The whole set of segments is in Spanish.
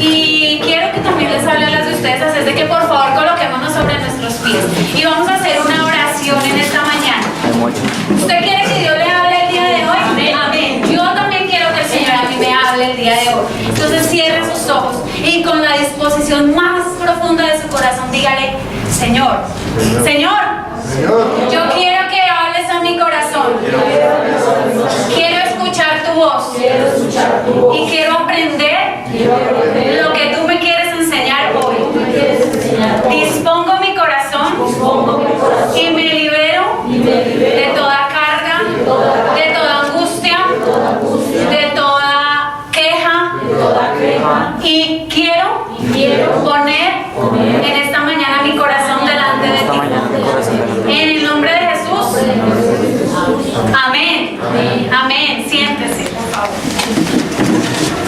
Y quiero que también les hable a las de ustedes, así es de que por favor coloquémonos sobre nuestros pies. Y vamos a hacer una oración en esta mañana. ¿Usted quiere que Dios le hable el día de hoy? Amén. Yo también quiero que el Señor a mí me hable el día de hoy. Entonces cierre sus ojos y con la disposición más profunda de su corazón dígale: Señor, yo quiero que hables a mi corazón. Quiero escuchar tu voz. Y quiero aprender lo que tú me quieres enseñar hoy. Dispongo mi corazón y me libero de toda carga, de toda angustia, de toda queja. Y quiero poner en esta mañana mi corazón delante de ti. En el nombre de Jesús. Amén. Amén. Siéntese, por favor.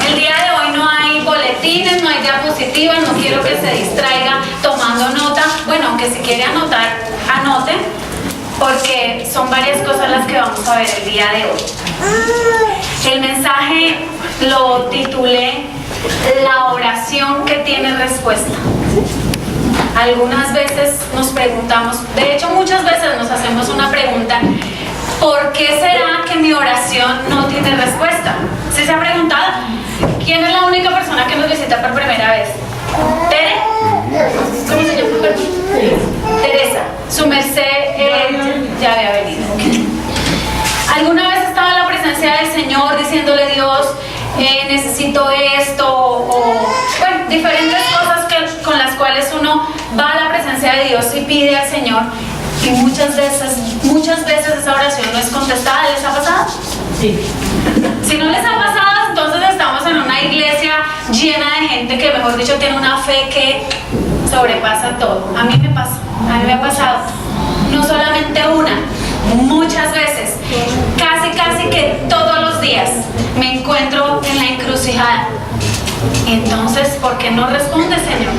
El día de hoy no hay boletines, no hay diapositivas, no quiero que se distraiga tomando nota. Bueno, aunque si quiere anotar, anote, porque son varias cosas las que vamos a ver el día de hoy. El mensaje lo titulé La oración que tiene respuesta. Algunas veces nos preguntamos, de hecho muchas veces nos hacemos una pregunta: ¿por qué será que mi oración no tiene respuesta? ¿Sí se ha preguntado? ¿Quién es la única persona que nos visita por primera vez? ¿Tere? ¿Cómo se llama? Teresa. Su merced ya había venido. ¿Alguna vez estaba en la presencia del Señor diciéndole: Dios, necesito esto? O bueno, diferentes cosas con las cuales uno va a la presencia de Dios y pide al Señor. Y muchas veces esa oración no es contestada. ¿Les ha pasado? Sí. Si no les ha pasado, entonces estamos en una iglesia llena de gente que, mejor dicho, tiene una fe que sobrepasa todo. A mí me pasa, a mí me ha pasado. No solamente una, muchas veces, casi que todos los días me encuentro en la encrucijada. Y entonces, ¿por qué no responde, Señor?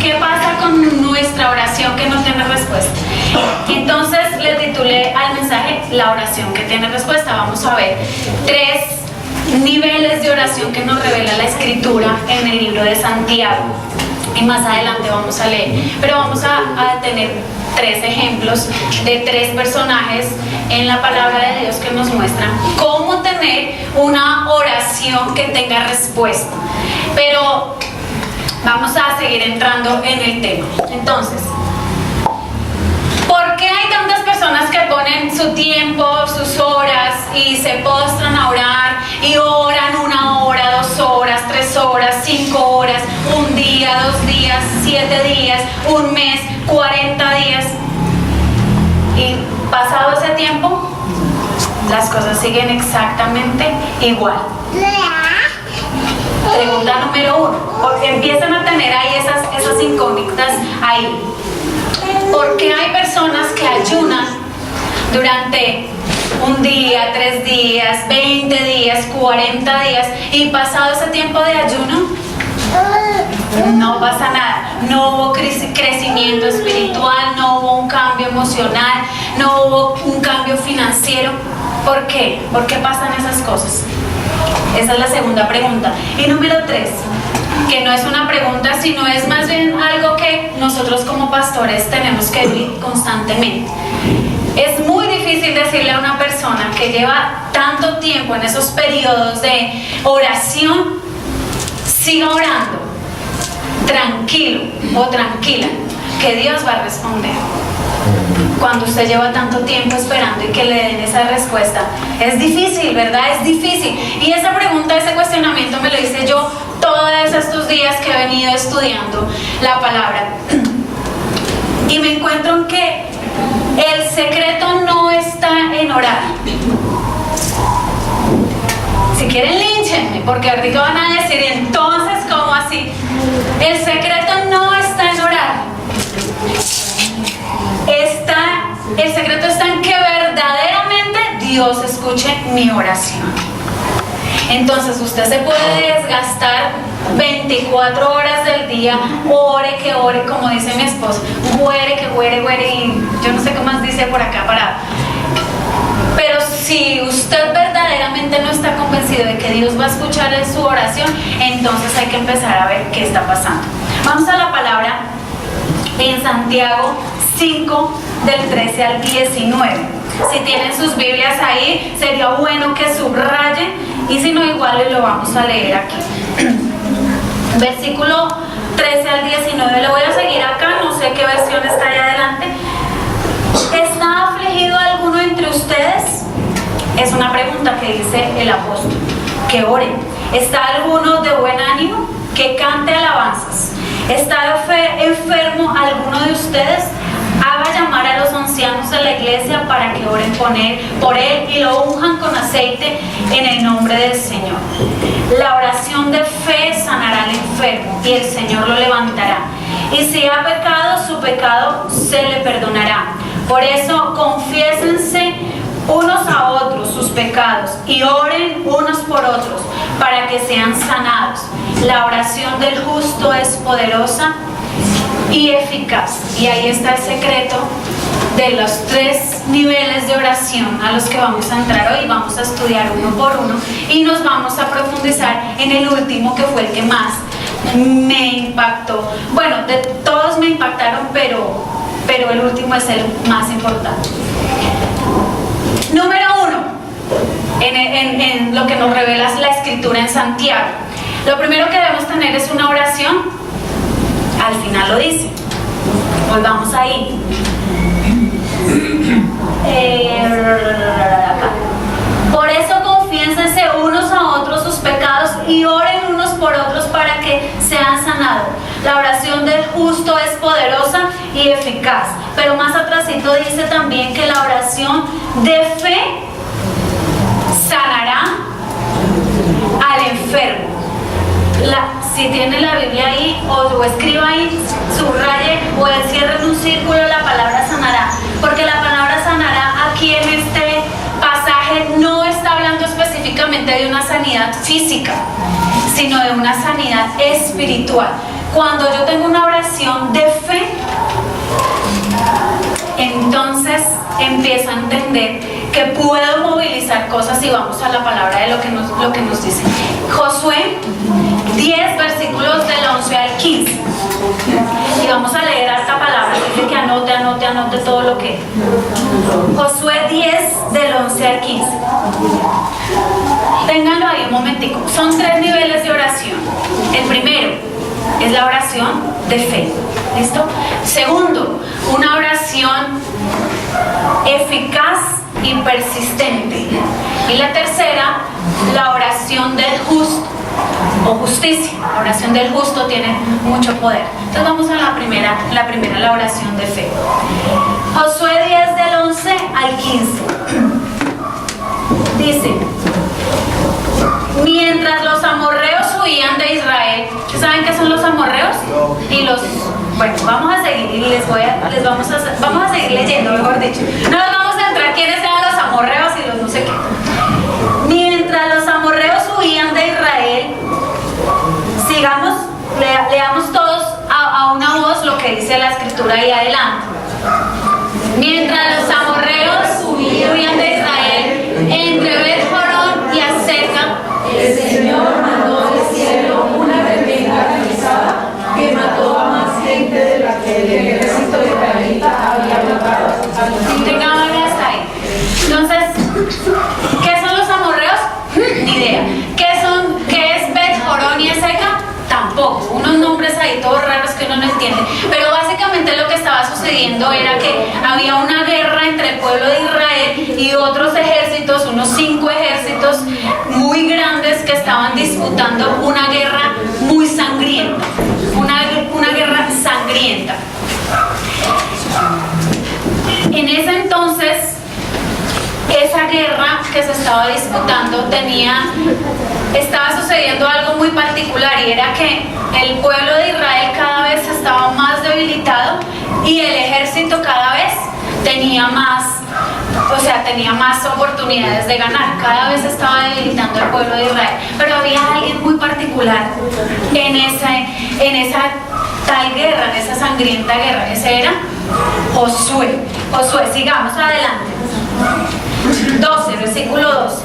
¿Qué pasa con nuestra oración que no tiene respuesta? Entonces le titulé al mensaje La oración que tiene respuesta. Vamos a ver 3 niveles de oración que nos revela la Escritura en el libro de Santiago. Y más adelante vamos a leer. Pero vamos a tener 3 ejemplos de 3 personajes en la palabra de Dios que nos muestran cómo tener una oración que tenga respuesta. Pero vamos a seguir entrando en el tema. Entonces, ¿por qué hay tantas personas que ponen su tiempo, sus horas y se postran a orar y oran 1 hora, 2 horas, 3 horas, 5 horas, 1 día, 2 días, 7 días, 1 mes, 40 días? Y pasado ese tiempo, las cosas siguen exactamente igual. Pregunta número 1. Empiezan a tener ahí esas incógnitas ahí. ¿Por qué hay personas que ayunan durante 1 día, 3 días, 20 días, 40 días y pasado ese tiempo de ayuno no pasa nada? No hubo crecimiento espiritual, no hubo un cambio emocional, no hubo un cambio financiero. ¿Por qué? ¿Por qué pasan esas cosas? Esa es la segunda pregunta. Y número 3, que no es una pregunta, sino es más bien algo que nosotros como pastores tenemos que vivir constantemente. Es muy difícil decirle a una persona que lleva tanto tiempo en esos periodos de oración: siga orando, tranquilo o tranquila, que Dios va a responder. Cuando usted lleva tanto tiempo esperando y que le den esa respuesta, es difícil, ¿verdad? Es difícil. Y esa pregunta, ese cuestionamiento me lo hice yo todos estos días que he venido estudiando la palabra. Y me encuentro en que el secreto no está en orar. Si quieren, línchenme, porque ahorita van a decir: entonces, ¿cómo así? El secreto no está en orar. El secreto está en que verdaderamente Dios escuche mi oración. Entonces usted se puede desgastar 24 horas del día, ore que ore, como dice mi esposo, güere que güere, y yo no sé qué más dice por acá parado. Pero si usted verdaderamente no está convencido de que Dios va a escuchar su oración, entonces hay que empezar a ver qué está pasando. Vamos a la palabra en Santiago 5, del 13 al 19. Si tienen sus Biblias ahí, sería bueno que subrayen, y si no, igual lo vamos a leer aquí. Versículo 13 al 19, le voy a seguir acá, no sé qué versión está ahí adelante. ¿Está afligido alguno entre ustedes? Es una pregunta que dice el apóstol. Que oren. ¿Está alguno de buen ánimo? Que cante alabanzas. ¿Está enfermo alguno de ustedes? Haga llamar a los ancianos de la iglesia para que oren por él y lo unjan con aceite en el nombre del Señor. La oración de fe sanará al enfermo y el Señor lo levantará. Y si ha pecado, su pecado se le perdonará. Por eso, confiésense unos a otros sus pecados y oren unos por otros para que sean sanados. La oración del justo es poderosa y eficaz. Y ahí está el secreto de los 3 niveles de oración a los que vamos a entrar hoy. Vamos a estudiar uno por uno y nos vamos a profundizar en el último, que fue el que más me impactó. Bueno, de todos me impactaron, pero el último es el más importante. Número 1, en lo que nos revela la Escritura en Santiago. Lo primero que debemos tener es una oración. Al final lo dice. Volvamos ahí. Por eso confiénsense unos a otros sus pecados y oren unos por otros para que sean sanados. La oración del justo es poderosa y eficaz. Pero más atrásito dice también que la oración de fe sanará al enfermo. Si tiene la Biblia ahí, o escriba ahí, subraye o encierre en un círculo la palabra sanará, porque la palabra sanará aquí en este pasaje no está hablando específicamente de una sanidad física, sino de una sanidad espiritual. Cuando yo tengo una oración de fe, entonces empiezo a entender que puedo movilizar cosas, y vamos a la palabra de lo que nos dice. Josué 10, versículos del 11 al 15. Y vamos a leer esta palabra, dice que anote todo lo que. Josué 10, del 11 al 15. Ténganlo ahí un momentico. Son 3 niveles de oración. El primero es la oración de fe. ¿Listo? Segundo, una oración eficaz y persistente. Y la tercera, la oración del justo o justicia. La oración del justo tiene mucho poder. Entonces vamos a la primera, la oración de fe. Josué 10, del 11 al 15. Dice: mientras los amorreos huían de Israel. ¿Saben qué son los amorreos? Y los... Bueno, vamos a seguir y vamos a seguir leyendo, mejor dicho. No nos vamos a entrar quiénes eran los amorreos y los no sé qué. Mientras los amorreos huían de Israel, leamos todos a una voz lo que dice la Escritura ahí adelante. Mientras los amorreos huían de Israel, entre Bet-Jorón y Azeca, el Señor mandó del cielo una tremenda granizada que mató a más gente de la que el ejército israelita había matado a los tengamos hasta ahí. Entonces, ¿qué son los amorreos? Ni idea. ¿Qué es Bet-Jorón y Azeca? Tampoco. Unos nombres ahí todos raros que uno no entiende. Pero básicamente lo que estaba sucediendo era que había una guerra entre el pueblo de Israel y otros ejércitos, unos 5 ejércitos muy grandes que estaban disputando una guerra muy sangrienta. Una guerra sangrienta. En ese entonces, esa guerra que se estaba disputando estaba sucediendo algo muy particular, y era que el pueblo de Israel cada vez estaba más debilitado y el ejército cada vez tenía más oportunidades de ganar. Cada vez estaba debilitando el pueblo de Israel, pero había alguien muy particular en esa tal guerra, en esa sangrienta guerra. Ese era Josué. Sigamos adelante. 12, versículo 12.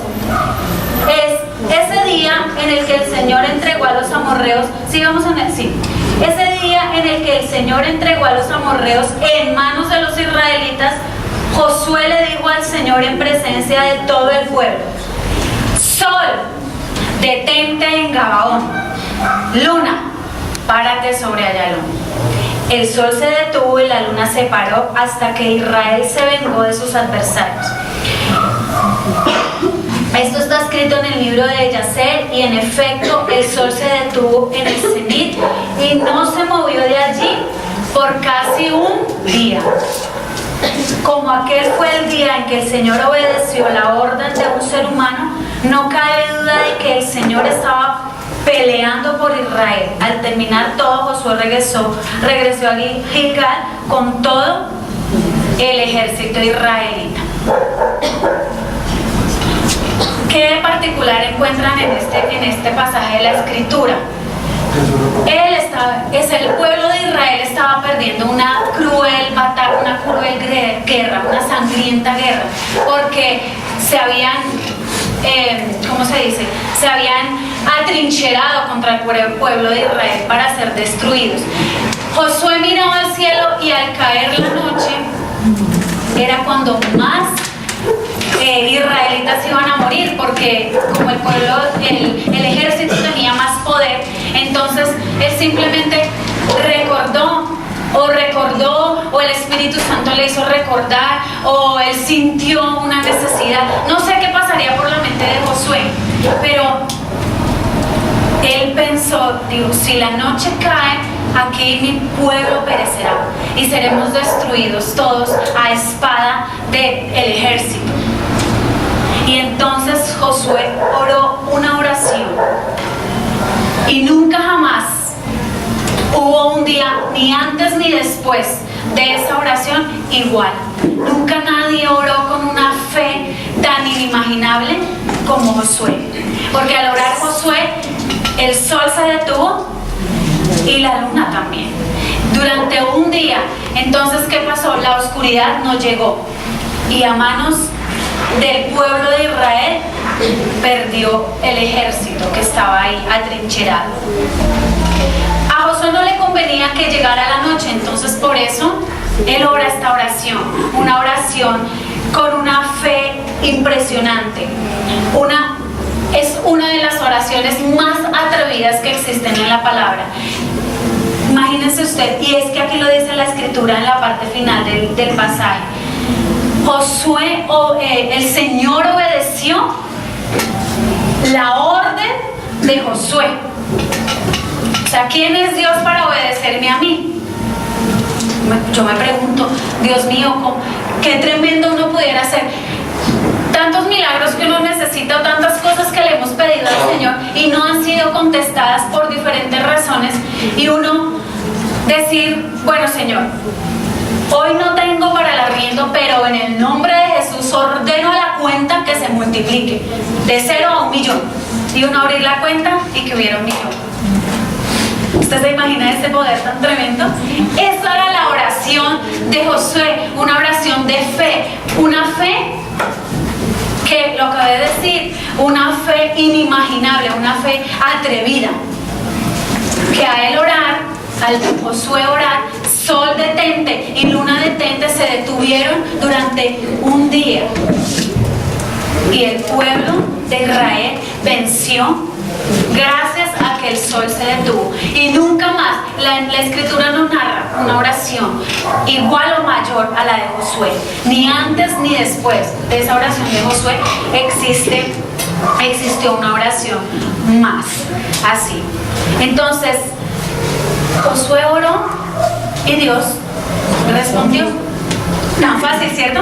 Es ese día en el que el Señor entregó a los amorreos. ¿Sí vamos a ver? Sí. Ese día en el que el Señor entregó a los amorreos en manos de los israelitas, Josué le dijo al Señor en presencia de todo el pueblo: Sol, detente en Gabaón. Luna, párate sobre Ayalón. El sol se detuvo y la luna se paró hasta que Israel se vengó de sus adversarios. Esto está escrito en el libro de Yacer, y en efecto el sol se detuvo en el cenit y no se movió de allí por casi un día. Como aquel fue el día en que el Señor obedeció la orden de un ser humano, no cabe duda de que el Señor estaba peleando por Israel. Al terminar todo, Josué regresó a Gilgal con todo el ejército israelita. ¿Qué particular encuentran en este pasaje de la Escritura? El pueblo de Israel estaba perdiendo una cruel batalla, una cruel guerra, una sangrienta guerra, porque se habían, se habían atrincherado contra el pueblo de Israel para ser destruidos. Josué miró al cielo y al caer la noche era cuando más israelitas iban a morir, porque como el ejército tenía más poder, entonces él simplemente recordó, o el Espíritu Santo le hizo recordar, o él sintió una necesidad. No sé qué pasaría por la mente de Josué, pero él pensó, digo, si la noche cae, aquí mi pueblo perecerá y seremos destruidos todos a espada del ejército. Y entonces Josué oró una oración, y nunca jamás hubo un día, ni antes ni después de esa oración, igual. Nunca nadie oró con una fe tan inimaginable como Josué, porque al orar Josué, el sol se detuvo y la luna también durante un día. Entonces, ¿qué pasó? La oscuridad no llegó, y a manos del pueblo de Israel perdió el ejército que estaba ahí atrincherado. A Josué no le convenía que llegara la noche, entonces por eso él ora esta oración, una oración con una fe impresionante. Es una de las oraciones más atrevidas que existen en la palabra. Imagínense usted, y es que aquí lo dice la Escritura en la parte final del pasaje. Josué, el Señor obedeció la orden de Josué. O sea, ¿quién es Dios para obedecerme a mí? Yo me pregunto, Dios mío, qué tremendo uno pudiera hacer. Tantos milagros que uno necesita, o tantas cosas que le hemos pedido al Señor y no han sido contestadas por diferentes razones, y uno decir, bueno, Señor, hoy no tengo para el arriendo, pero en el nombre de Jesús ordeno a la cuenta que se multiplique de 0 a 1.000.000, y uno abrir la cuenta y que hubiera 1.000.000. ¿Usted se imagina ese poder tan tremendo? Esa era la oración de Josué, una oración de fe, una fe que, lo acabé de decir, una fe inimaginable, una fe atrevida, que a él orar, al Josué orar, sol detente y luna detente se detuvieron durante un día, y el pueblo de Israel venció gracias a que el sol se detuvo. Y nunca más, la Escritura no narra una oración igual o mayor a la de Josué, ni antes ni después de esa oración de Josué existió una oración más así. Entonces Josué oró y Dios respondió. Tan fácil, ¿cierto?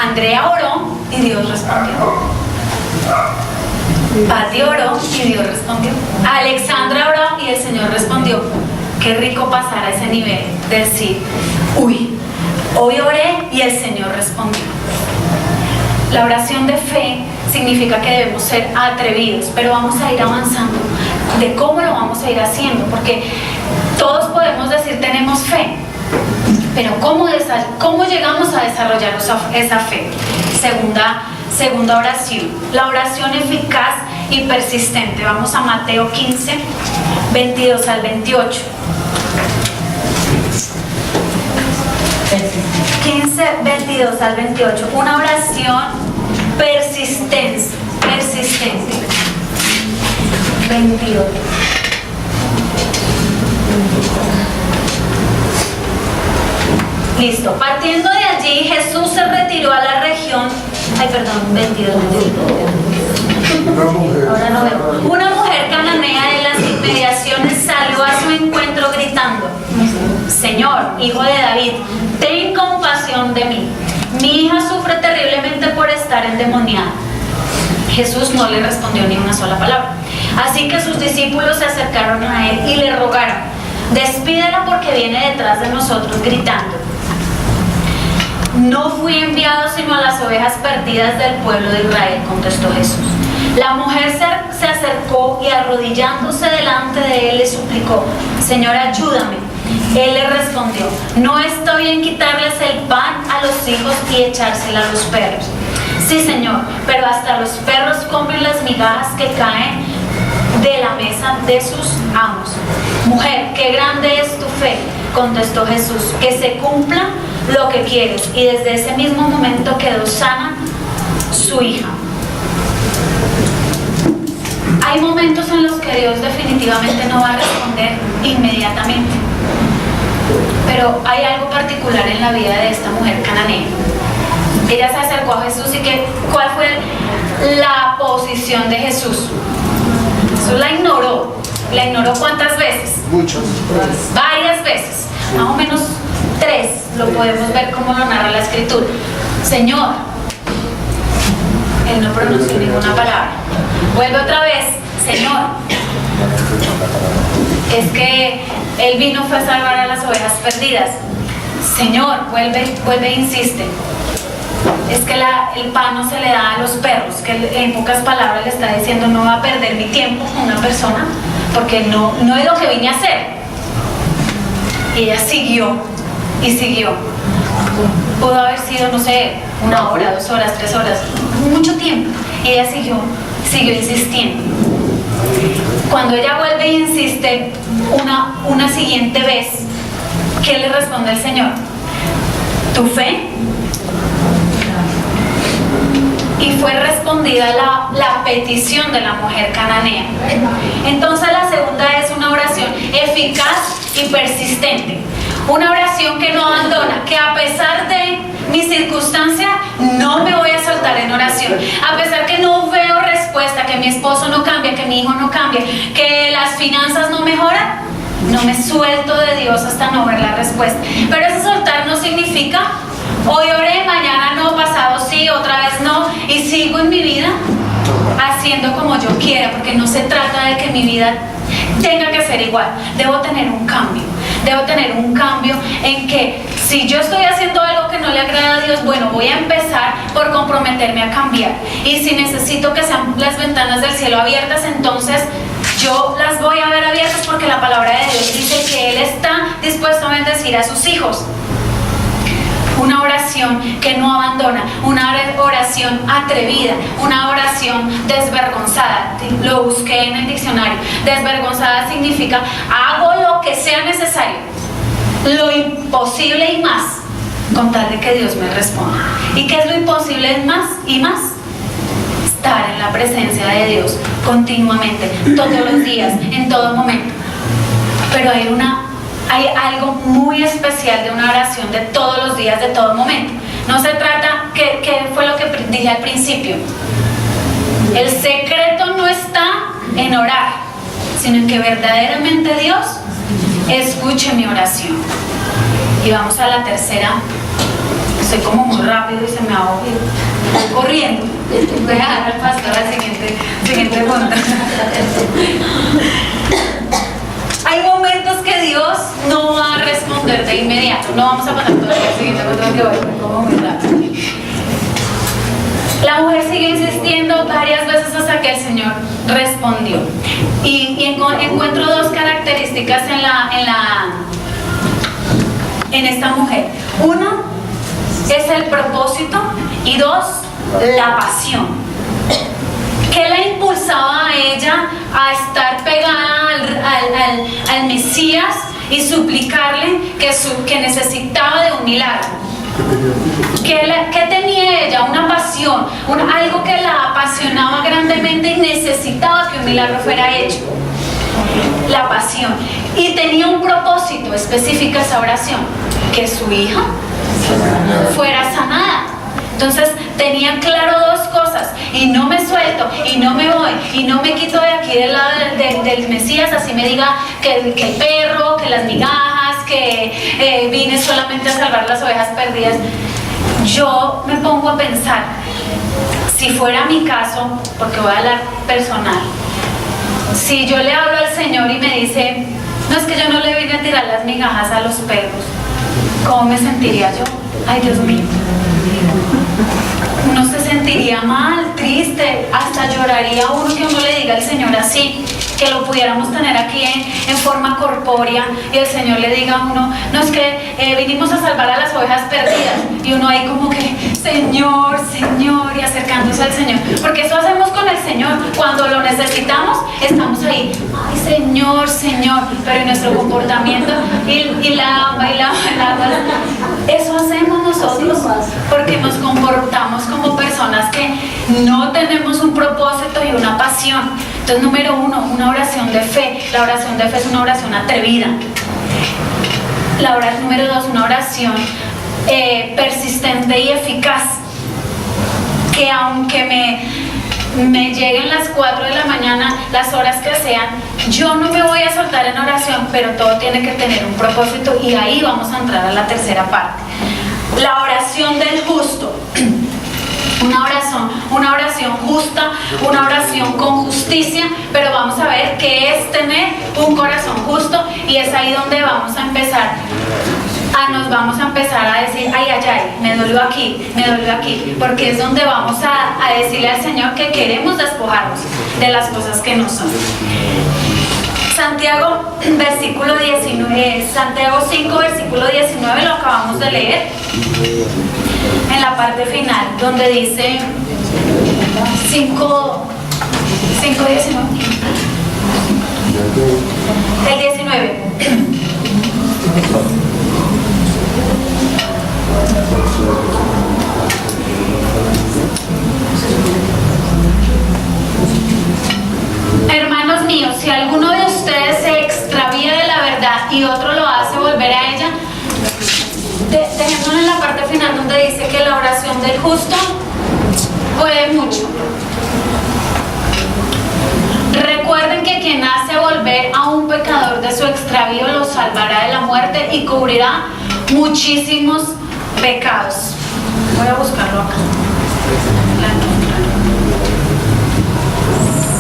Andrea oró y Dios respondió. Pati oró y Dios respondió. Alexandra oró y el Señor respondió. Qué rico pasar a ese nivel de decir, uy, hoy oré y el Señor respondió. La oración de fe significa que debemos ser atrevidos, pero vamos a ir avanzando de cómo lo vamos a ir haciendo, porque todos podemos decir tenemos fe, Pero ¿cómo llegamos a desarrollar esa fe? Segunda oración, la oración eficaz y persistente. Vamos a Mateo 15, 22 al 28. 15, 22 al 28. Una oración persistente. 22. Listo. Partiendo de allí, Jesús se retiró a la región. 22. Ahora no veo. Una mujer cananea de las inmediaciones salió a su encuentro gritando: Señor, hijo de David, ten compasión de mí. Mi hija sufre terriblemente por estar endemoniada. Jesús no le respondió ni una sola palabra. Así que sus discípulos se acercaron a él y le rogaron: despídela porque viene detrás de nosotros gritando. No fui enviado sino a las ovejas perdidas del pueblo de Israel, contestó Jesús. La mujer se acercó y arrodillándose delante de él le suplicó: Señor, ayúdame. Él le respondió: no está bien quitarles el pan a los hijos y echársela a los perros. Sí, Señor, pero hasta los perros comen las migajas que caen de la mesa de sus amos. Mujer, qué grande es tu fe, contestó Jesús, que se cumpla lo que quieres. Y desde ese mismo momento quedó sana su hija. Hay momentos en los que Dios definitivamente no va a responder inmediatamente, pero hay algo particular en la vida de esta mujer cananea. Ella se acercó a Jesús y ¿cuál fue la posición de Jesús? Jesús la ignoró. ¿La ignoró cuántas veces? Muchas. Varias veces, más o menos 3, lo podemos ver como lo narra la Escritura. Señor, él no pronunció ninguna palabra. Vuelve otra vez: Señor, es que él vino fue a salvar a las ovejas perdidas. Señor, vuelve e insiste. Es que el pan no se le da a los perros, que en pocas palabras le está diciendo: no va a perder mi tiempo con una persona porque no es lo que vine a hacer. Y ella siguió y siguió. Pudo haber sido, no sé, 1 hora, 2 horas, 3 horas, mucho tiempo. Y ella siguió insistiendo. Cuando ella vuelve y insiste una siguiente vez, ¿qué le responde el Señor? ¿Tu fe? Y fue respondida la petición de la mujer cananea. Entonces la segunda es una oración eficaz y persistente. Una oración que no abandona, que a pesar de mi circunstancia no me voy a soltar en oración. A pesar que no veo respuesta, que mi esposo no cambia, que mi hijo no cambia, que las finanzas no mejoran, no me suelto de Dios hasta no ver la respuesta. Pero ese soltar no significa: hoy oré, mañana no, pasado sí, otra vez no, y sigo en mi vida haciendo como yo quiera, porque no se trata de que mi vida tenga que ser igual. Debo tener un cambio en que si yo estoy haciendo algo que no le agrada a Dios, bueno, voy a empezar por comprometerme a cambiar. Y si necesito que sean las ventanas del cielo abiertas, entonces yo las voy a ver abiertas, porque la palabra de Dios dice que Él está dispuesto a bendecir a sus hijos. Una oración que no abandona, una oración atrevida, una oración desvergonzada. Lo busqué en el diccionario. Desvergonzada significa: hago lo que sea necesario, lo imposible y más, con tal de que Dios me responda. ¿Y qué es lo imposible más y más? Estar en la presencia de Dios continuamente, todos los días, en todo momento. Pero hay algo muy especial de una oración de todos los días, de todo momento. No se trata, que fue lo que dije al principio, el secreto no está en orar, sino en que verdaderamente Dios escuche mi oración. Y vamos a la tercera. Soy como muy rápido y se me ahoga, voy corriendo. Voy a dejar al pastor al siguiente punto. Hay momentos que Dios no va a responder de inmediato. No vamos a pasar todo el siguiente punto que voy como muy rápido. La mujer sigue insistiendo varias veces hasta que el Señor respondió. Y encuentro 2 características en esta mujer. Uno es el propósito y dos, la pasión. ¿Qué la impulsaba a ella a estar pegada al Mesías y suplicarle que necesitaba de un milagro? ¿Qué tenía ella? Una pasión, algo que la apasionaba grandemente y necesitaba que un milagro fuera hecho. La pasión. Y tenía un propósito específico esa oración, que su hija fuera sanada. Entonces tenía claro dos cosas: y no me suelto, y no me voy, y no me quito de aquí del lado del Mesías, así me diga que el perro, que las migajas, que vine solamente a salvar las ovejas perdidas. Yo me pongo a pensar, si fuera mi caso, porque voy a hablar personal, si yo le hablo al Señor y me dice, no, es que yo no le vine a tirar las migajas a los perros, ¿cómo me sentiría yo? Ay, Dios mío. Uno se sentiría mal, triste, hasta lloraría uno que uno le diga al Señor así, que lo pudiéramos tener aquí en forma corpórea y el Señor le diga a uno, no, es que vinimos a salvar a las ovejas perdidas, y uno ahí como que, Señor, Señor, y acercándose al Señor, porque eso hacemos con el Señor, cuando lo necesitamos, estamos ahí, ay, Señor, Señor, pero en nuestro comportamiento, y la eso hacemos nosotros, porque nos comportamos como personas que no tenemos un propósito y una pasión. Entonces, número uno, una oración de fe. La oración de fe es una oración atrevida. Número dos, una oración persistente y eficaz, que aunque me lleguen las 4 de la mañana, las horas que sean, yo no me voy a soltar en oración, pero todo tiene que tener un propósito, y ahí vamos a entrar a la tercera parte. La oración del justo. Una oración justa, una oración con justicia, pero vamos a ver qué es tener un corazón justo, y es ahí donde vamos a empezar. Nos vamos a empezar a decir, ay, ay, ay, me dolió aquí, porque es donde vamos a decirle al Señor que queremos despojarnos de las cosas que no son. Santiago 5, versículo 19, lo acabamos de leer en la parte final, donde dice 5:19. El 19. Hermanos míos, si alguno de ustedes se extravía de la verdad y otro lo hace volver a ella, dejémoslo en la parte final donde dice que la oración del justo puede mucho. Recuerden que quien hace volver a un pecador de su extravío lo salvará de la muerte y cubrirá muchísimos pecados. Voy a buscarlo acá.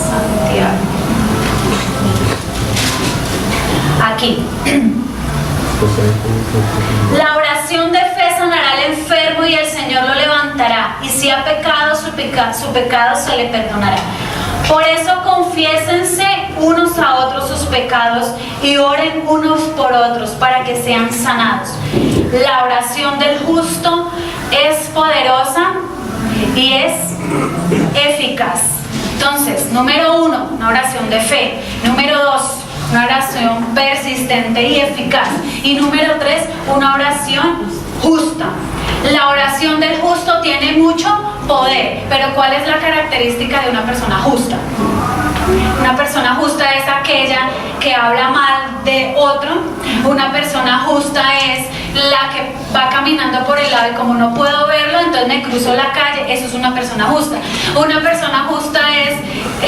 Santiago. Aquí. La oración de fe sanará al enfermo y el Señor lo levantará, y si ha pecado, su pecado se le perdonará. Por eso confiésense unos a otros sus pecados y oren unos por otros para que sean sanados. La oración del justo es poderosa y es eficaz. Entonces, número 1, una oración de fe. Número 2, una oración persistente y eficaz. Y número 3, una oración justa. La oración del justo tiene mucho poder, pero ¿cuál es la característica de una persona justa? Una persona justa es aquella que habla mal de otro. Una persona justa es la que va caminando por el lado y como no puedo verlo, entonces me cruzo la calle. Eso es una persona justa. Una persona justa es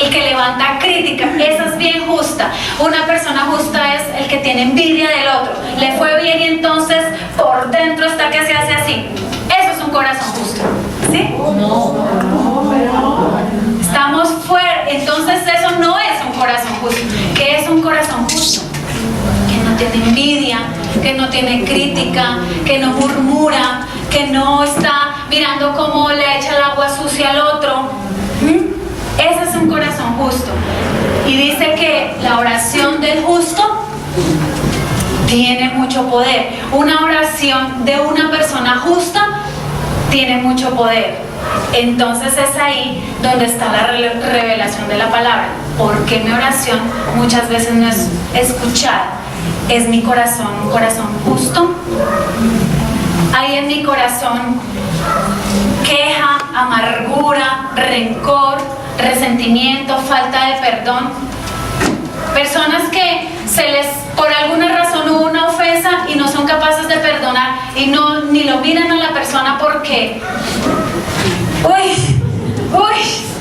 el que levanta crítica. Esa es bien justa. Una persona justa es el que tiene envidia del otro. Le fue bien y entonces por dentro está que se hace así. Eso es un corazón justo. ¿Sí? Estamos fuera. Entonces eso no es un corazón justo. ¿Qué es un corazón justo? Que no tiene envidia, que no tiene crítica, que no murmura, que no está mirando cómo le echa el agua sucia al otro. Ese es un corazón justo. Y dice que la oración del justo tiene mucho poder. Una oración de una persona justa tiene mucho poder. Entonces es ahí donde está la revelación de la palabra. Porque mi oración muchas veces no es escuchada. ¿Es mi corazón un corazón justo? ¿Hay en mi corazón queja, amargura, rencor, resentimiento, falta de perdón? Personas que por alguna razón hubo una ofensa y no son capaces de perdonar y ni lo miran a la persona porque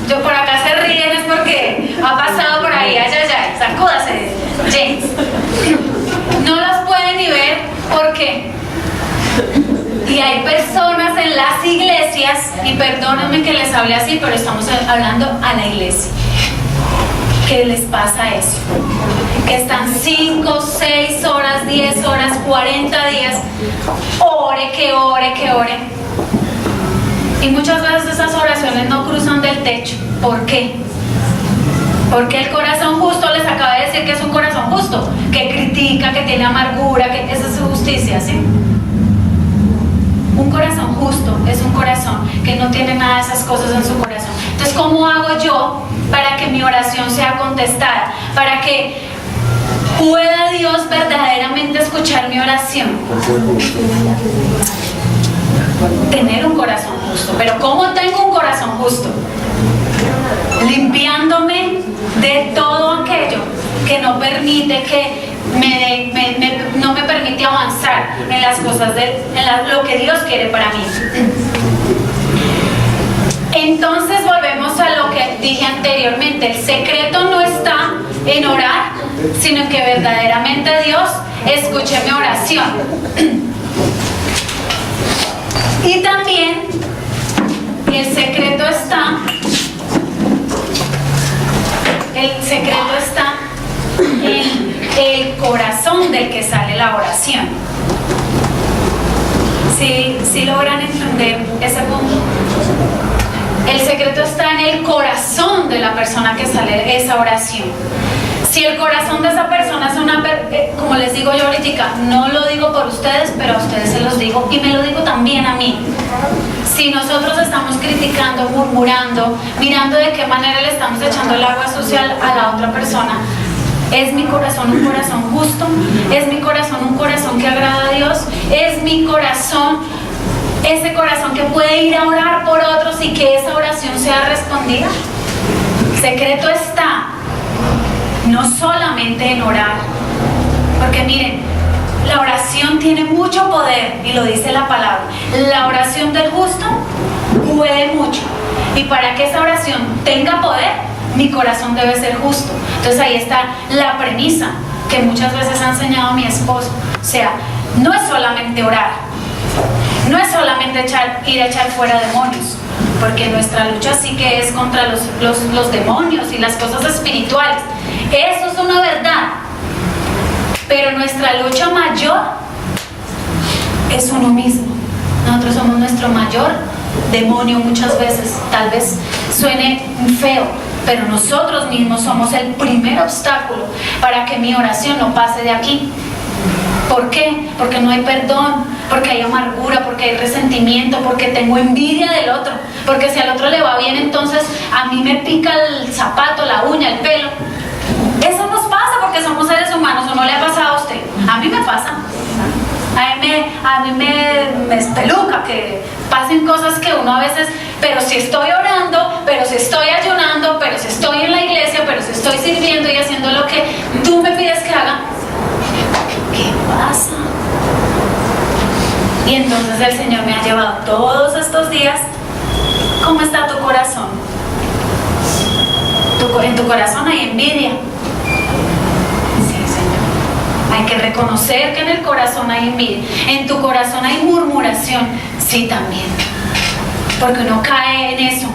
yo por acá se ríen es porque ha pasado por ahí, ay, sacúdase, James. No los pueden ni ver porque y hay personas en las iglesias, y perdónenme que les hable así, pero estamos hablando a la iglesia, que les pasa eso, que están 5, 6 horas, 10 horas, 40 días, ore, que ore. Y muchas veces esas oraciones no cruzan del techo. ¿Por qué? Porque el corazón justo, les acaba de decir que es un corazón justo, que critica, que tiene amargura, que esa es justicia, ¿sí? Un corazón justo es un corazón que no tiene nada de esas cosas en su corazón. Entonces, ¿cómo hago yo para que mi oración sea contestada? Para que pueda Dios verdaderamente escuchar mi oración. Tener un corazón justo. Pero ¿cómo tengo un corazón justo? Limpiándome de todo aquello que no permite que no me permite avanzar en las cosas lo que Dios quiere para mí. Entonces volvemos a lo que dije anteriormente. El secreto no está en orar, sino en que verdaderamente Dios escuche mi oración. Y también el secreto está en el corazón del que sale la oración. ¿Sí logran entender ese punto? El secreto está en el corazón de la persona que sale esa oración. Si el corazón de esa persona es como les digo yo ahorita, no lo digo por ustedes, pero a ustedes se los digo y me lo digo también a mí. Si nosotros estamos criticando, murmurando, mirando de qué manera le estamos echando el agua sucia a la otra persona, ¿es mi corazón un corazón justo? ¿Es mi corazón un corazón que agrada a Dios? ¿Es mi corazón ese corazón que puede ir a orar por otros y que esa oración sea respondida? El secreto está no solamente en orar, porque miren, la oración tiene mucho poder y lo dice la palabra. La oración del justo puede mucho, y para que esa oración tenga poder, mi corazón debe ser justo. Entonces ahí está la premisa que muchas veces ha enseñado mi esposo. O sea, no es solamente orar, no es solamente ir a echar fuera demonios, porque nuestra lucha sí que es contra los demonios y las cosas espirituales. Eso es una verdad, pero nuestra lucha mayor es uno mismo. Nosotros somos nuestro mayor demonio muchas veces. Tal vez suene feo, pero nosotros mismos somos el primer obstáculo para que mi oración no pase de aquí. ¿Por qué? Porque no hay perdón, porque hay amargura, porque hay resentimiento, porque tengo envidia del otro, porque si al otro le va bien, entonces a mí me pica el zapato, la uña, el pelo. Eso nos pasa porque somos seres humanos. ¿O no le ha pasado a usted? A mí me pasa. A mí me espeluca que pasen cosas que uno a veces, pero si estoy orando, pero si estoy ayunando, pero si estoy en la iglesia, pero si estoy sirviendo y haciendo lo que tú me pides que haga, ¿qué pasa? Y entonces el Señor me ha llevado todos estos días. ¿Cómo está tu corazón? En tu corazón hay envidia. Sí, Señor. Hay que reconocer que en el corazón hay envidia. En tu corazón hay murmuración. Sí, también. Porque uno cae en eso.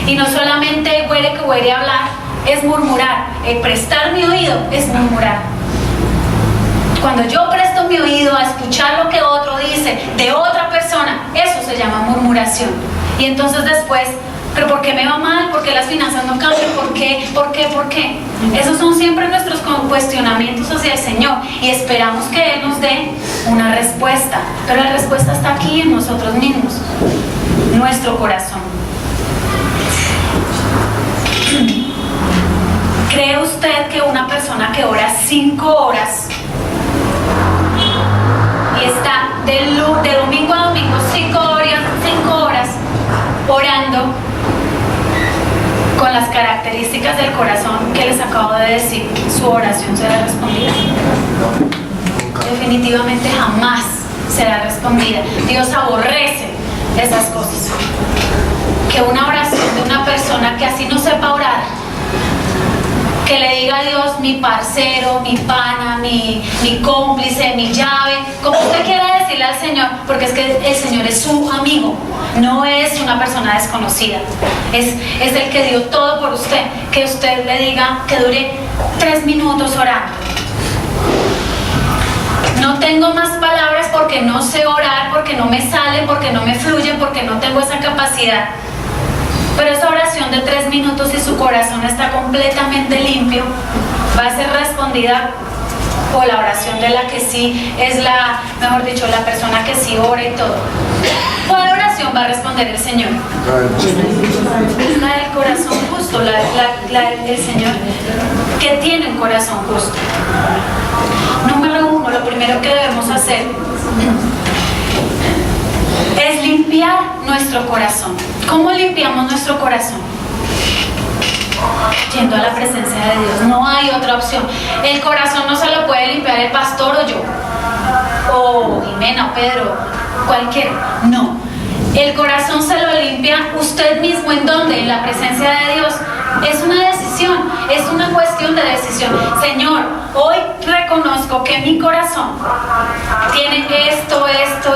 Y no solamente huele hablar, es murmurar. Prestar mi oído es murmurar. Cuando yo presto mi oído a escuchar lo que otro dice de otra persona, eso se llama murmuración. Y entonces después pero ¿por qué me va mal? ¿Por qué las finanzas no cambian? ¿Por qué? ¿Por qué? ¿Por qué? Esos son siempre nuestros cuestionamientos hacia el Señor y esperamos que Él nos dé una respuesta, pero la respuesta está aquí en nosotros mismos, nuestro corazón. ¿Cree usted que una persona que ora 5 horas y está de domingo a domingo 5 horas orando con las características del corazón que les acabo de decir, su oración será respondida? Definitivamente jamás será respondida. Dios aborrece esas cosas. Que una oración de una persona que así no sepa orar, que le diga a Dios mi parcero, mi pana, mi cómplice, mi llave, como usted quiera decirle al Señor, porque es que el Señor es su amigo, no es una persona desconocida, es el que dio todo por usted. Que usted le diga que dure 3 minutos orando. No tengo más palabras porque no sé orar, porque no me salen, porque no me fluyen, porque no tengo esa capacidad. Pero esa oración de 3 minutos, si su corazón está completamente limpio, va a ser respondida. O la oración de la que sí es mejor dicho, la persona que sí ora y todo. ¿Cuál oración va a responder el Señor? La del corazón justo, el Señor que tiene un corazón justo. Número 1, lo primero que debemos hacer es limpiar nuestro corazón. ¿Cómo limpiamos nuestro corazón? Yendo a la presencia de Dios. No hay otra opción. El corazón no se lo puede limpiar el pastor o yo, o Jimena o Pedro, cualquiera. No. El corazón se lo limpia usted mismo. ¿En dónde? En la presencia de Dios. Es una decisión, es una cuestión de decisión. Señor, hoy reconozco que mi corazón tiene esto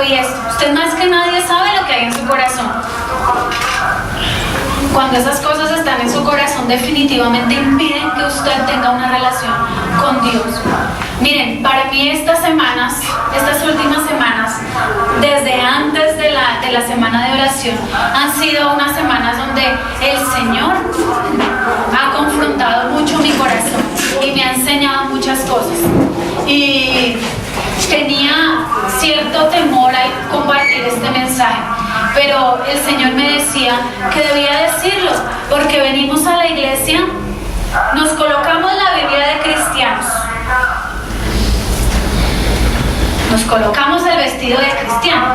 y esto. Usted más que nadie sabe lo que hay en su corazón. Cuando esas cosas están en su corazón, definitivamente impiden que usted tenga una relación con Dios. Miren, para mí estas últimas semanas, desde antes de la semana de oración, han sido unas semanas donde el Señor ha confrontado mucho mi corazón y me ha enseñado muchas cosas. Y tenía cierto temor al compartir este mensaje, pero el Señor me decía que debía decirlo, porque venimos a la iglesia, nos colocamos la Biblia de cristianos, nos colocamos el vestido de cristiano.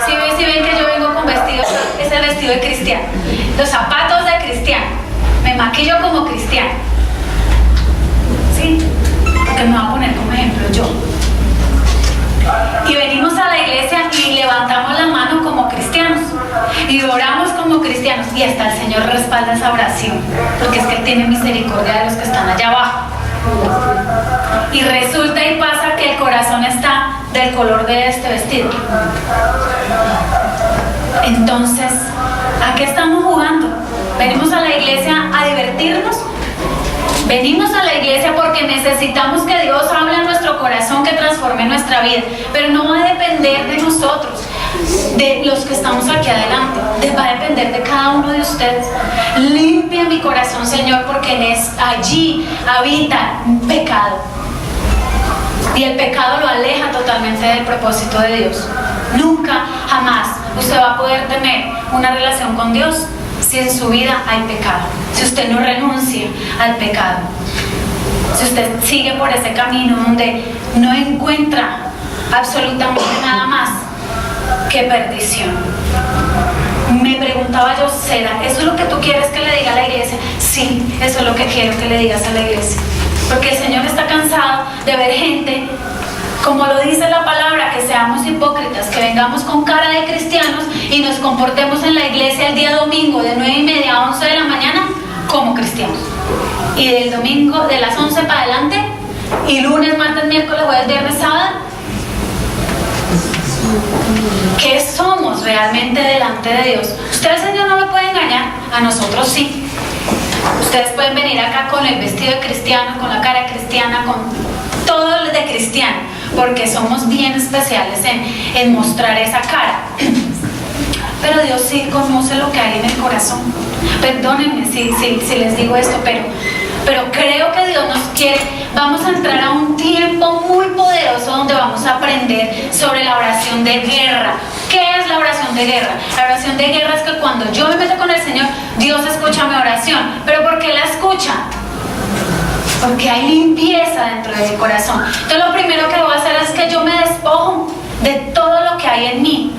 Si ven que yo vengo con vestido, es el vestido de cristiano, los zapatos de cristiano, me maquillo como cristiano, ¿sí? Porque me voy a poner como ejemplo yo. Y venimos a la iglesia y levantamos la mano como cristianos y oramos como cristianos, y hasta el Señor respalda esa oración, porque es que Él tiene misericordia de los que están allá abajo. Y resulta y pasa que el corazón está del color de este vestido. Entonces, ¿a qué estamos jugando? ¿Venimos a la iglesia a divertirnos? Venimos a la iglesia porque necesitamos que Dios hable a nuestro corazón, que transforme nuestra vida, pero no va a depender de nosotros, de los que estamos aquí adelante, va a depender de cada uno de ustedes. Limpia mi corazón, Señor, porque allí habita un pecado, y el pecado lo aleja totalmente del propósito de Dios. Nunca, jamás usted va a poder tener una relación con Dios si en su vida hay pecado, si usted no renuncia al pecado, si usted sigue por ese camino donde no encuentra absolutamente nada más que perdición. Me preguntaba yo, ¿será eso es lo que tú quieres que le diga a la iglesia? Sí, eso es lo que quiero que le digas a la iglesia, porque el Señor está cansado de ver gente, como lo dice la palabra, que seamos hipócritas, que vengamos con cara de cristianos y nos comportemos en la iglesia el día domingo de 9:30 a 11 de la mañana como cristianos, y del domingo de las 11 para adelante, y lunes, martes, miércoles, jueves, viernes, sábado. ¿Qué somos realmente delante de Dios? Usted, el Señor, no lo puede engañar, a nosotros sí. Ustedes pueden venir acá con el vestido de cristiano, con la cara cristiana, con todo de cristiano, porque somos bien especiales en mostrar esa cara. pero Dios sí conoce lo que hay en el corazón. Perdónenme si les digo esto, pero creo que Dios nos quiere. Vamos a entrar a un tiempo muy poderoso donde vamos a aprender sobre la oración de guerra. ¿Qué es la oración de guerra? La oración de guerra es que cuando yo me meto con el Señor, Dios escucha mi oración. ¿Pero por qué la escucha? Porque hay limpieza dentro de mi corazón. Entonces lo primero que voy a hacer es que yo me despojo de todo lo que hay en mí,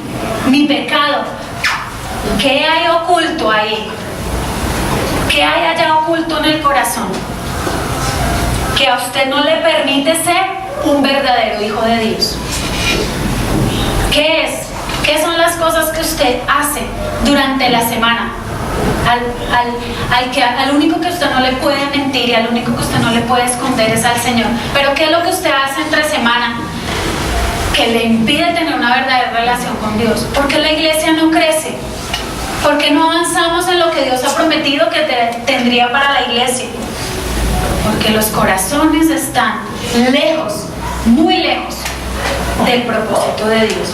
mi pecado. ¿Qué hay oculto ahí? ¿Qué hay allá oculto en el corazón? Que a usted no le permite ser un verdadero hijo de Dios. ¿Qué es? ¿Qué son las cosas que usted hace durante la semana? Al único que usted no le puede mentir y al único que usted no le puede esconder es al Señor. Pero ¿qué es lo que usted hace entre semana que le impide tener una verdadera relación con Dios? Porque la iglesia no crece. Porque no avanzamos en lo que Dios ha prometido que tendría para la iglesia. Porque los corazones están lejos, muy lejos del propósito de Dios.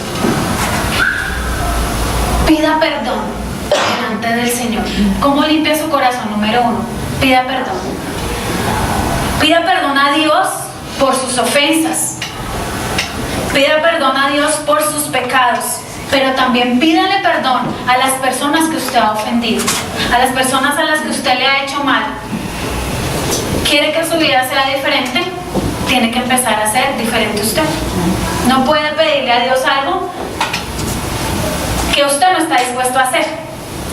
Pida perdón delante del Señor. ¿Cómo limpia su corazón? Número 1, pida perdón. Pida perdón a Dios por sus ofensas. Pida perdón a Dios por sus pecados. Pero también pídale perdón a las personas que usted ha ofendido, a las personas a las que usted le ha hecho mal. ¿Quiere que su vida sea diferente? Tiene que empezar a ser diferente usted. No puede pedirle a Dios algo que usted no está dispuesto a hacer.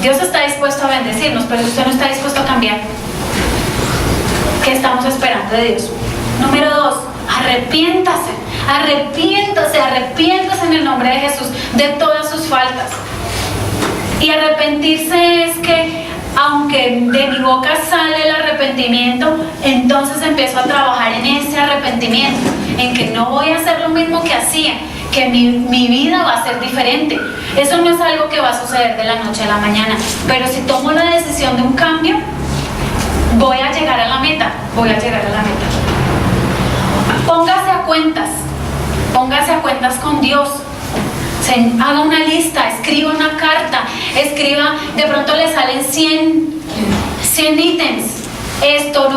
Dios está dispuesto a bendecirnos, pero usted no está dispuesto a cambiar. ¿Qué estamos esperando de Dios? Número 2, arrepiéntase. Arrepiéntase en el nombre de Jesús de todas sus faltas. Y arrepentirse es que aunque de mi boca sale el arrepentimiento, entonces empiezo a trabajar en ese arrepentimiento, en que no voy a hacer lo mismo que hacía, que mi vida va a ser diferente. Eso no es algo que va a suceder de la noche a la mañana, pero si tomo la decisión de un cambio, voy a llegar a la meta. Póngase a cuentas con Dios. Haga una lista, escriba una carta, de pronto le salen 100 ítems. Esto,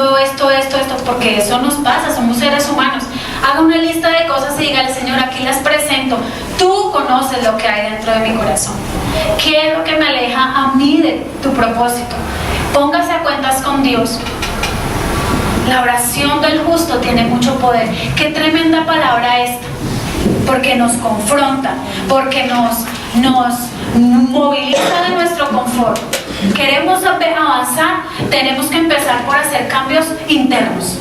porque eso nos pasa, somos seres humanos. Haga una lista de cosas y dígale: Señor, aquí las presento. Tú conoces lo que hay dentro de mi corazón. ¿Qué es lo que me aleja a mí de tu propósito? Póngase a cuentas con Dios. La oración del justo tiene mucho poder. Qué tremenda palabra esta, porque nos confronta, porque nos moviliza de nuestro confort. Queremos avanzar, tenemos que empezar por hacer cambios internos.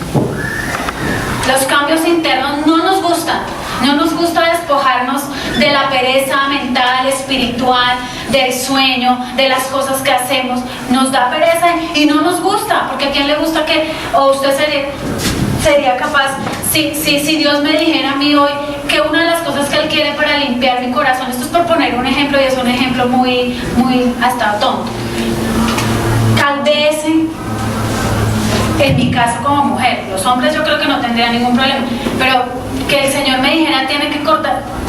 Los cambios internos no nos gustan. No nos gusta despojarnos de la pereza mental, espiritual, del sueño, de las cosas que hacemos. Nos da pereza y no nos gusta, porque ¿a quién le gusta o usted sería capaz, si Dios me dijera a mí hoy que una de las cosas que Él quiere para limpiar mi corazón, esto es por poner un ejemplo y es un ejemplo muy hasta tonto. Tal vez en mi caso como mujer, los hombres yo creo que no tendrían ningún problema, pero que el Señor me dijera: tiene que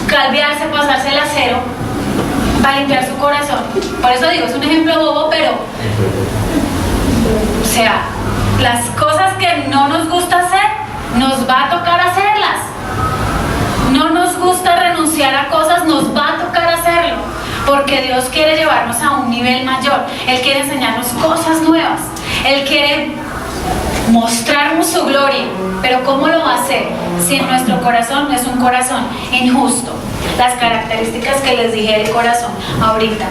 calviarse, pasarse el acero para limpiar su corazón. Por eso digo, es un ejemplo bobo, pero o sea, las cosas que no nos gusta hacer, nos va a tocar hacerlas. No nos gusta renunciar a cosas, nos va a tocar hacerlo, porque Dios quiere llevarnos a un nivel mayor. Él quiere enseñarnos cosas nuevas. Él quiere mostrarnos su gloria. Pero ¿cómo lo va a hacer si en nuestro corazón es un corazón injusto? Las características que les dije del corazón ahorita.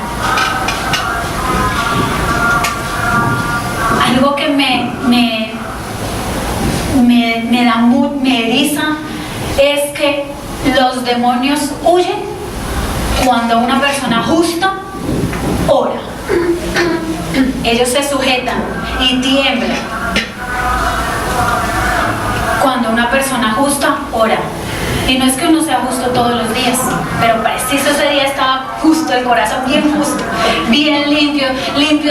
Algo que me eriza es que los demonios huyen cuando una persona justa ora. Ellos se sujetan y tiemblan cuando una persona justa ora. Y no es que uno sea justo todos los días, pero preciso ese día estaba justo el corazón, bien justo, bien limpio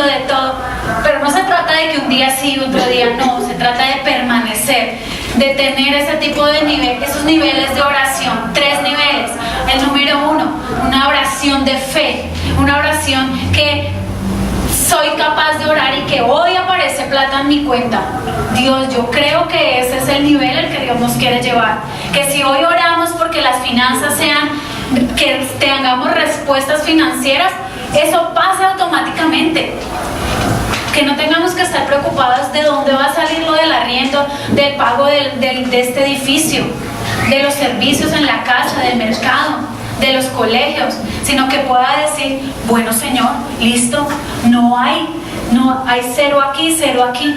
de todo. Pero no se trata de que un día sí y otro día no, se trata de permanecer, de tener ese tipo de nivel, esos niveles de oración, 3 niveles. El número 1, una oración de fe, una oración que soy capaz de orar y que hoy aparece plata en mi cuenta. Dios, yo creo que ese es el nivel al que Dios nos quiere llevar. Que si hoy oramos porque las finanzas que tengamos respuestas financieras, eso pasa automáticamente. Que no tengamos que estar preocupadas de dónde va a salir lo del arriendo, del pago de este edificio, de los servicios en la casa, del mercado, de los colegios, sino que pueda decir, bueno Señor, listo, no hay 0 aquí, 0 aquí,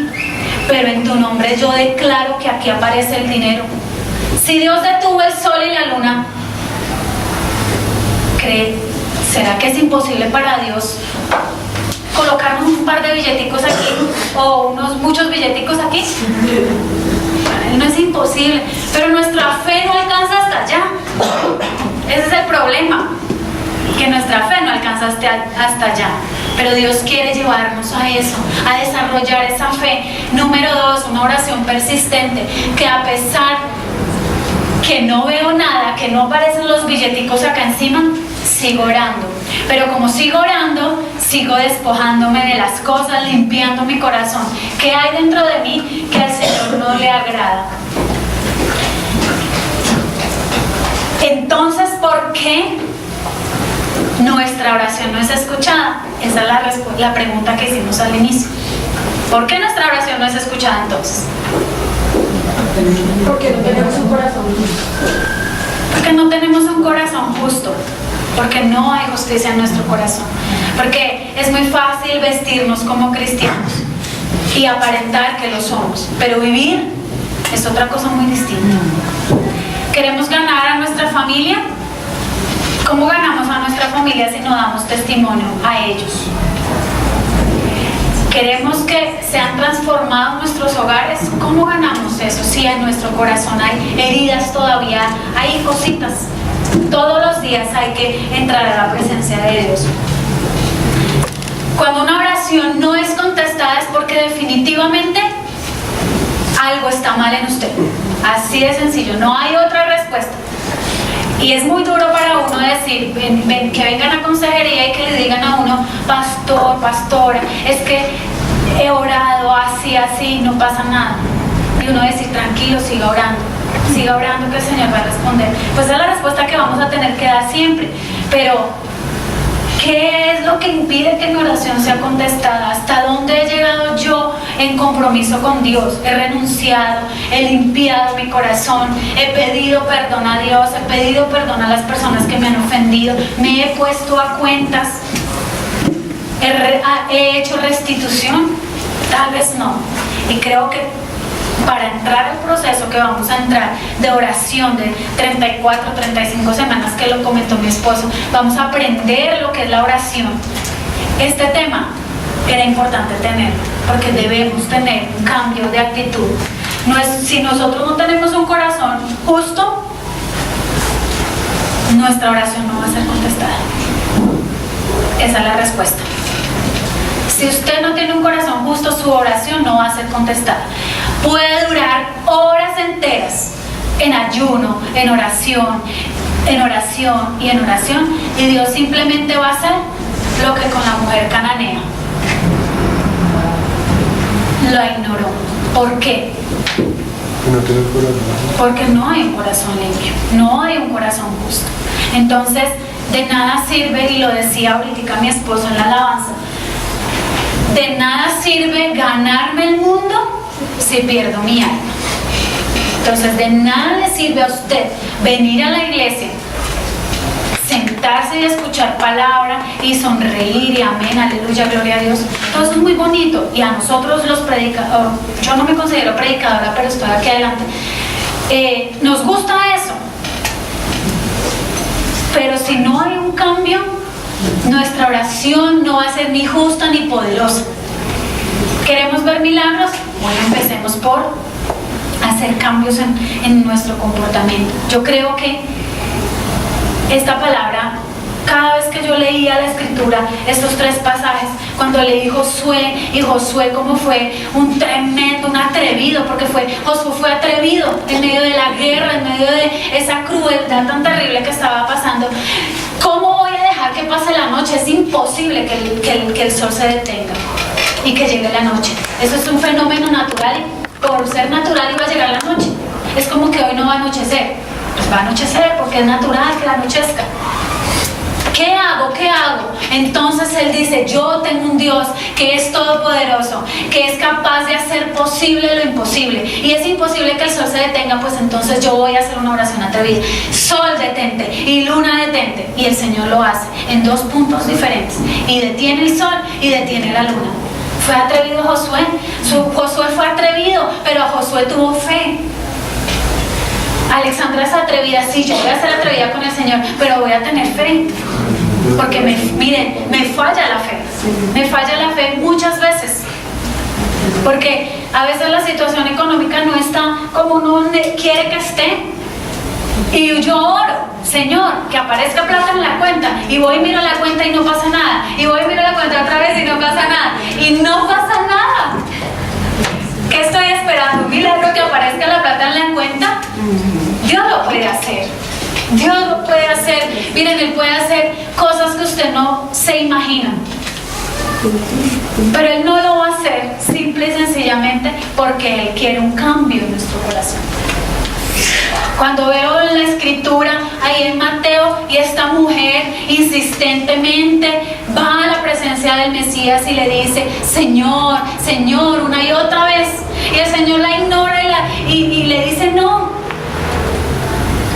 pero en tu nombre yo declaro que aquí aparece el dinero. Si Dios detuvo el sol y la luna, ¿será que es imposible para Dios colocarnos un par de billeticos aquí o muchos billeticos aquí? Para Él no es imposible, pero nuestra fe no alcanza hasta allá. Ese es el problema, que nuestra fe no alcanza hasta allá. Pero Dios quiere llevarnos a eso, a desarrollar esa fe. Número 2, una oración persistente, que a pesar que no veo nada, que no aparecen los billeticos acá encima, sigo orando. Pero como sigo orando, sigo despojándome de las cosas, limpiando mi corazón. ¿Qué hay dentro de mí que al Señor no le agrada? Entonces, ¿por qué nuestra oración no es escuchada? Esa es la pregunta que hicimos al inicio. ¿Por qué nuestra oración no es escuchada entonces? Porque no tenemos un corazón justo. Porque no tenemos un corazón justo. Porque no hay justicia en nuestro corazón. Porque es muy fácil vestirnos como cristianos y aparentar que lo somos. Pero vivir es otra cosa muy distinta. ¿Queremos ganar a nuestra familia? ¿Cómo ganamos a nuestra familia si no damos testimonio a ellos? ¿Queremos que sean transformados nuestros hogares? ¿Cómo ganamos eso si en nuestro corazón hay heridas todavía, hay cositas? Todos los días hay que entrar a la presencia de Dios. Cuando una oración no es contestada es porque definitivamente algo está mal en usted. Así de sencillo, no hay otra respuesta. Y es muy duro para uno decir, que vengan a consejería y que le digan a uno, pastor, pastora, es que he orado así, no pasa nada. Y uno decir, tranquilo, siga orando que el Señor va a responder. Pues esa es la respuesta que vamos a tener que dar siempre. Pero, ¿qué es lo que impide que mi oración sea contestada? ¿Hasta dónde he llegado yo en compromiso con Dios? He renunciado, he limpiado mi corazón, he pedido perdón a Dios, he pedido perdón a las personas que me han ofendido, me he puesto a cuentas, he hecho restitución. Tal vez no. Y creo que para entrar al proceso que vamos a entrar de oración de 34, 35 semanas, que lo comentó mi esposo, vamos a aprender lo que es la oración. Este tema era importante tenerlo, porque debemos tener un cambio de actitud. Si nosotros no tenemos un corazón justo, nuestra oración no va a ser contestada. Esa es la respuesta. Si usted no tiene un corazón justo, su oración no va a ser contestada. Puede durar horas enteras en ayuno, en oración, y Dios simplemente va a hacer lo que con la mujer cananea. La ignoró. ¿Por qué? Porque no hay un corazón limpio, no hay un corazón justo. Entonces, de nada sirve, y lo decía ahorita mi esposo en la alabanza, de nada sirve ganarme el mundo si pierdo mi alma. Entonces, de nada le sirve a usted venir a la iglesia, sentarse y escuchar palabra y sonreír y amén, aleluya, gloria a Dios. Todo eso es muy bonito, y a nosotros los predicadores, yo no me considero predicadora, pero estoy aquí adelante, nos gusta eso. Pero si no hay un cambio, nuestra oración no va a ser ni justa ni poderosa. ¿Queremos ver milagros? Bueno, empecemos por hacer cambios en nuestro comportamiento. Yo creo que esta palabra Cada vez que yo leía la escritura, estos 3 pasajes, cuando leí Josué, y Josué como fue un tremendo, un atrevido, porque Josué fue atrevido en medio de la guerra, en medio de esa crueldad tan terrible que estaba pasando. ¿Cómo voy a dejar que pase la noche? Es imposible que el sol se detenga y que llegue la noche. Eso es un fenómeno natural, y por ser natural iba a llegar la noche. Es como que hoy no va a anochecer. Pues va a anochecer porque es natural que anochezca. ¿Qué hago? ¿Qué hago? Entonces él dice, yo tengo un Dios que es todopoderoso, que es capaz de hacer posible lo imposible. Y es imposible que el sol se detenga, pues entonces yo voy a hacer una oración atrevida. Sol, detente, y luna, detente. Y el Señor lo hace en 2 puntos diferentes. Y detiene el sol y detiene la luna. ¿Fue atrevido Josué? Josué fue atrevido, pero Josué tuvo fe. Alexandra es atrevida, sí, yo voy a ser atrevida con el Señor, pero voy a tener fe. Porque miren, me falla la fe. Me falla la fe muchas veces. Porque a veces la situación económica no está como uno quiere que esté. Y yo oro, Señor, que aparezca plata en la cuenta. Y voy y miro la cuenta y no pasa nada. Y voy y miro la cuenta otra vez y no pasa nada. Y no pasa nada. ¿Qué estoy esperando? ¿Un milagro que aparezca la plata en la cuenta? Dios lo puede hacer. Dios lo puede hacer. Miren, Él puede hacer cosas que usted no se imagina. Pero Él no lo va a hacer simple y sencillamente porque Él quiere un cambio en nuestro corazón. Cuando veo en la escritura ahí en Mateo, y esta mujer insistentemente va a la presencia del Mesías y le dice, Señor, Señor, una y otra vez, y el Señor la ignora y le dice no.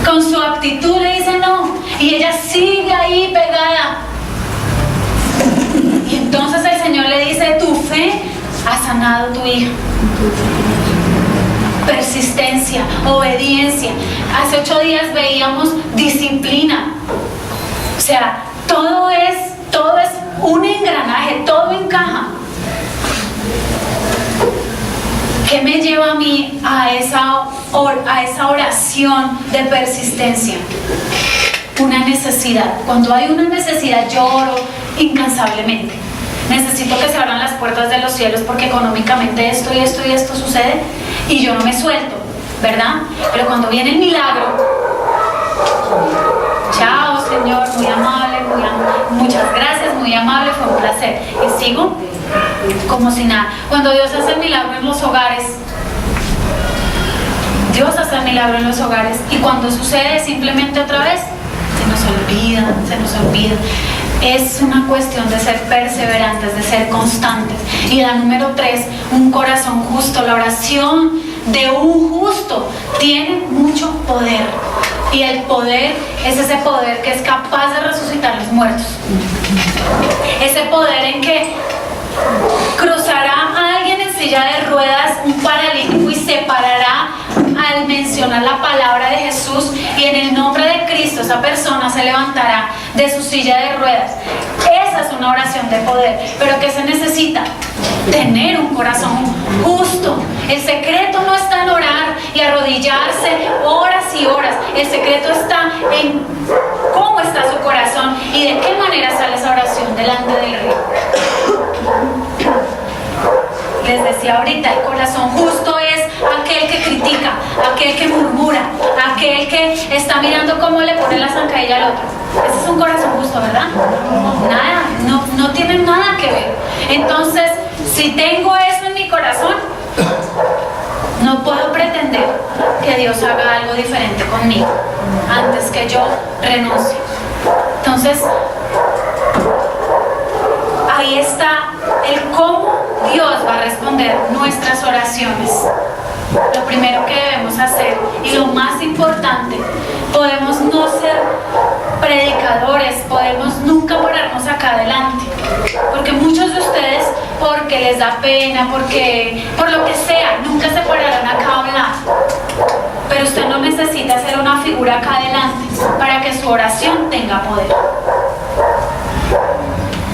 Con su actitud le dice no, y ella sigue ahí pegada. Y entonces el Señor le dice, tu fe ha sanado a tu hija. Persistencia, obediencia. Hace 8 días veíamos disciplina. O sea, todo es un engranaje, todo encaja. ¿Qué me lleva a mí a esa oración de persistencia? Una necesidad. Cuando hay una necesidad, yo oro incansablemente. Necesito que se abran las puertas de los cielos porque económicamente esto y esto y esto sucede y yo no me suelto, ¿verdad? Pero cuando viene el milagro, chao Señor, muy amable, muchas gracias, muy amable, fue un placer. Y sigo como si nada. Cuando Dios hace el milagro en los hogares, Dios hace el milagro en los hogares, y cuando sucede simplemente otra vez, se nos olvida. Es una cuestión de ser perseverantes, de ser constantes. Y la número 3, un corazón justo. La oración de un justo tiene mucho poder. Y el poder es ese poder que es capaz de resucitar los muertos. Ese poder en que cruzará a alguien en silla de ruedas, un paralítico, y se parará al mencionar la palabra de Jesús, y en el nombre de Cristo esa persona se levantará de su silla de ruedas. Esa es una oración de poder. Pero ¿qué se necesita? Tener un corazón justo. El secreto no está en orar y arrodillarse horas y horas. El secreto está en cómo está su corazón y de qué manera sale esa oración delante del Rey. Les decía ahorita, el corazón justo es aquel que critica, aquel que murmura, aquel que está mirando cómo le pone la zancadilla al otro. Ese es un corazón justo, ¿verdad? Nada, no tiene nada que ver. Entonces, si tengo eso en mi corazón, no puedo pretender que Dios haga algo diferente conmigo antes que yo renuncie. Entonces, ahí está el cómo Dios va a responder nuestras oraciones. Lo primero que debemos hacer, y lo más importante, podemos no ser predicadores, podemos nunca pararnos acá adelante, porque muchos de ustedes, porque les da pena, porque por lo que sea, nunca se pararán acá a hablar. Pero usted no necesita ser una figura acá adelante para que su oración tenga poder.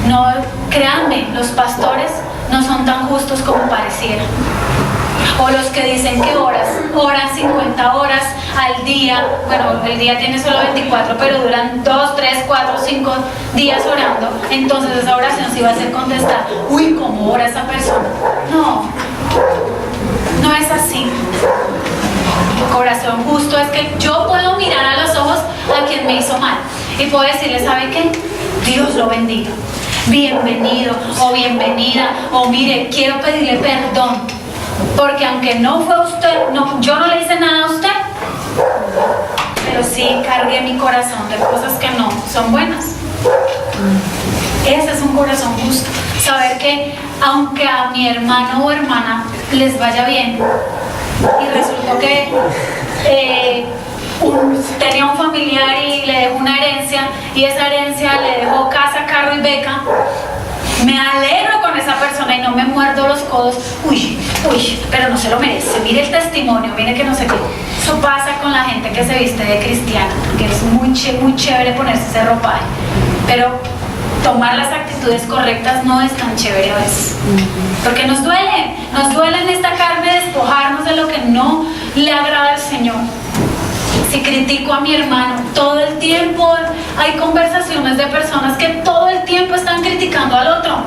No, créanme, los pastores no son tan justos como pareciera. O los que dicen que oran 50 horas al día, bueno, el día tiene solo 24, pero duran 2, 3, 4, 5 días orando, entonces esa oración sí va a ser contestada. Uy, ¿cómo ora esa persona? No, no es así. Corazón justo es que yo puedo mirar a los ojos a quien me hizo mal y puedo decirle, ¿sabe qué? Dios lo bendiga, bienvenido o bienvenida, o mire, quiero pedirle perdón porque aunque no fue usted, no, yo no le hice nada a usted, pero sí cargué mi corazón de cosas que no son buenas. Ese es un corazón justo, saber que aunque a mi hermano o hermana les vaya bien y resultó que tenía un familiar y le dejó una herencia y esa herencia le dejó casa, carro y beca, me alegro con esa persona y no me muerdo los codos. Uy, pero no se lo merece, mire el testimonio, mire que no sé qué. Eso pasa con la gente que se viste de cristiana, que es muy chévere ponerse ese ropaje, pero tomar las actitudes correctas no es tan chévere a veces, porque nos duele en esta carne despojarnos de lo que no le agrada al Señor. Si critico a mi hermano, todo el tiempo hay conversaciones de personas que todo el tiempo están criticando al otro.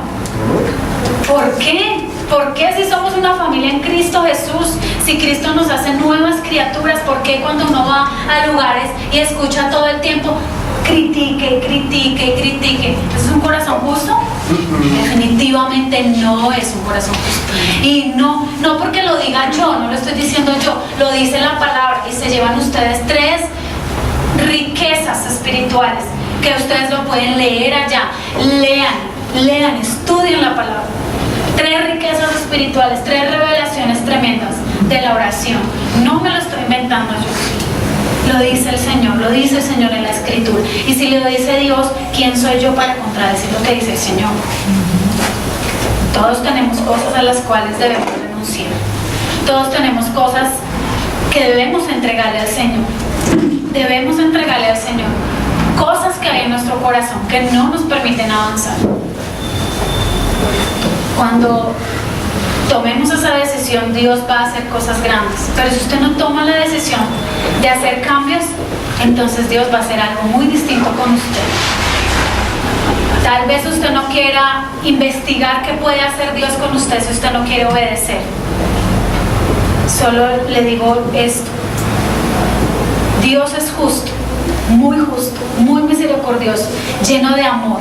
¿Por qué? ¿Por qué si somos una familia en Cristo Jesús, si Cristo nos hace nuevas criaturas, por qué cuando uno va a lugares y escucha todo el tiempo critique? ¿Es un corazón justo? Definitivamente no es un corazón justo. Y no porque lo diga yo, no lo estoy diciendo yo, lo dice la palabra y se llevan ustedes 3 riquezas espirituales que ustedes lo pueden leer allá. Lean, estudien la palabra. 3 riquezas espirituales, 3 revelaciones tremendas de la oración. No me lo estoy inventando yo. Lo dice el Señor en la Escritura. Y si lo dice Dios, ¿quién soy yo para contradecir lo que dice el Señor? Todos tenemos cosas a las cuales debemos renunciar. Todos tenemos cosas que debemos entregarle al Señor. Debemos entregarle al Señor cosas que hay en nuestro corazón que no nos permiten avanzar. Cuando tomemos esa decisión, Dios va a hacer cosas grandes. Pero si usted no toma la decisión de hacer cambios, entonces Dios va a hacer algo muy distinto con usted. Tal vez usted no quiera investigar qué puede hacer Dios con usted si usted no quiere obedecer. Solo le digo esto: Dios es justo, muy misericordioso, lleno de amor.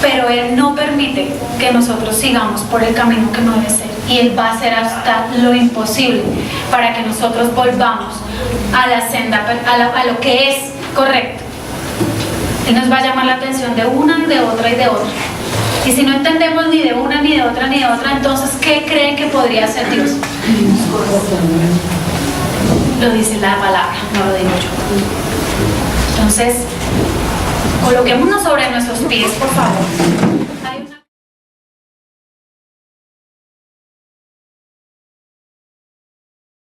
Pero Él no permite que nosotros sigamos por el camino que no debe ser. Y Él va a hacer hasta lo imposible para que nosotros volvamos a la senda, a lo que es correcto. Él nos va a llamar la atención de una, de otra y de otra. Y si no entendemos ni de una, ni de otra, ni de otra, entonces, ¿qué creen que podría hacer Dios? Lo dice la palabra, no lo digo yo. Entonces, coloquémonos sobre nuestros pies, por favor.